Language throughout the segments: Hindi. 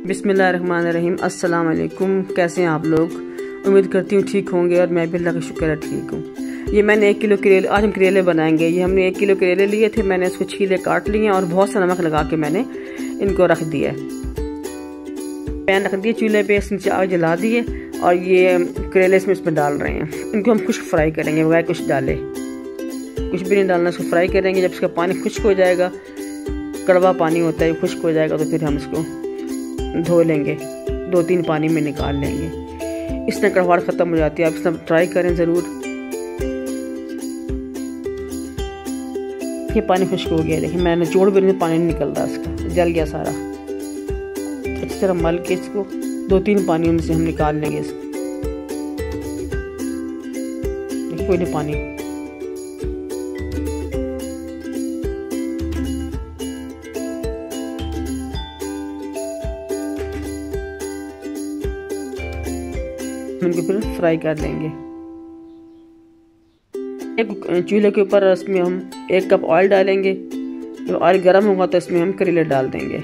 बिस्मिल्लाहिर्रहमानिर्रहीम। अस्सलाम वालेकुम। कैसे हैं आप लोग? उम्मीद करती हूँ ठीक होंगे और मैं भी अल्लाह का शुक्र है ठीक हूँ। ये मैंने 1 किलो करेले, आज हम करेले बनाएंगे। ये हमने 1 किलो करेले लिए थे, मैंने इसको छीले काट लिए और बहुत सा नमक लगा के मैंने इनको रख दिया। पैन रख दिए चूल्हे पे, नीचे आग जला दिए और ये करेले इसमें डाल रहे हैं। इनको हम खुश्क फ्राई करेंगे बगैर कुछ डाले, कुछ भी नहीं डालना। इसको फ्राई करेंगे। जब इसका पानी खुश्क हो जाएगा, कड़वा पानी होता है, खुश्क हो जाएगा तो फिर हम इसको धो लेंगे, 2-3 पानी में निकाल लेंगे। इससे कड़वाहट ख़त्म हो जाती है। आप इसमें ट्राई करें ज़रूर। ये पानी खुश्क हो गया, देखिए मैंने जोड़ भी नहीं, पानी नहीं निकल रहा, इसका जल गया सारा। अच्छी तरह मल के इसको 2-3 पानियों में से हम निकाल लेंगे इसको। कोई नहीं पानी, इनको फिर फ्राई कर लेंगे। एक चूल्हे के ऊपर इसमें हम 1 कप ऑयल डालेंगे। जब ऑयल गर्म होगा तो इसमें हम करेले डाल देंगे।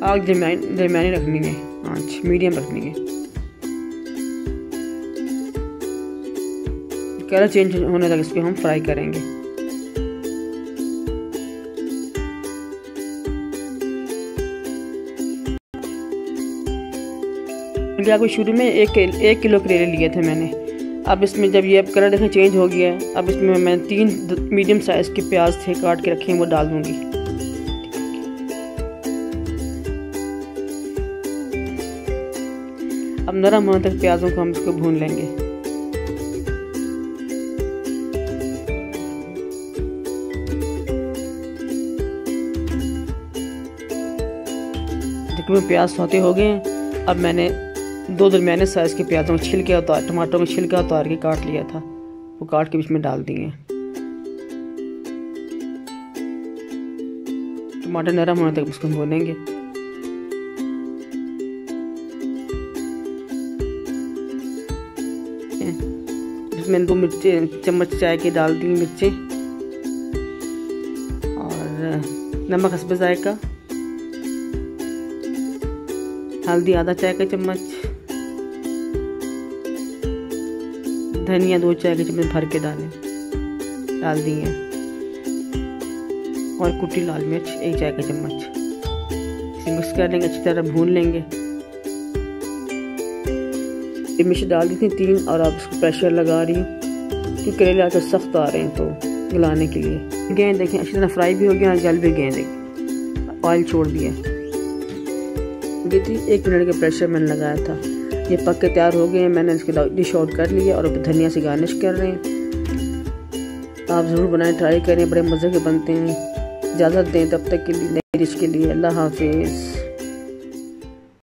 आग दरमियानी रखनी है, आंच मीडियम रखनी है। कलर चेंज होने तक इसको हम फ्राई करेंगे। आपको शुरू में 1 किलो करेले लिए थे मैंने। अब इसमें जब ये कलर देखें चेंज हो गया है, अब इसमें मैं 3 मीडियम साइज़ के प्याज थे काट के रखे हैं, वो डाल दूंगी। अब नरम होने तक प्याजों को हम इसको भून लेंगे। देखिए प्याज सौते हो गए हैं। अब मैंने 2 दरमियाने साइज़ के प्याजों को छिलके उतार, टमाटरों में छिलका उतार के काट लिया था, वो काट के बीच में डाल दिए। टमाटर नरम होने तक उसको भूनेंगे। इसमें 2 चम्मच चाय के डाल दी मिर्चें और नमक हस्बे जायका, हल्दी आधा चाय का चम्मच, धनिया 2 चाय के चम्मच भर के डाल दिए और कुटी लाल मिर्च 1 चाय का चम्मच। इसे मिक्स कर लेंगे, अच्छी तरह भून लेंगे। ये मिर्च डाल दी थी 3 और अब इसको प्रेशर लगा रही हूँ क्योंकि करेले आकर सख्त आ रहे हैं तो गलाने के लिए। गए देखें अच्छी तरह फ्राई भी हो गया और जल भी गए, देखें ऑयल छोड़ दिया। देखिए 1 मिनट के प्रेशर मैंने लगाया था। ये पक के तैयार हो गए हैं। मैंने इसके डिश आउट कर लिया और धनिया से गार्निश कर रहे हैं। आप ज़रूर बनाएं, ट्राई करें, बड़े मज़े के बनते हैं। इजाज़त दें तब तक के लिए, नई डिश के लिए। अल्लाह हाफिज़।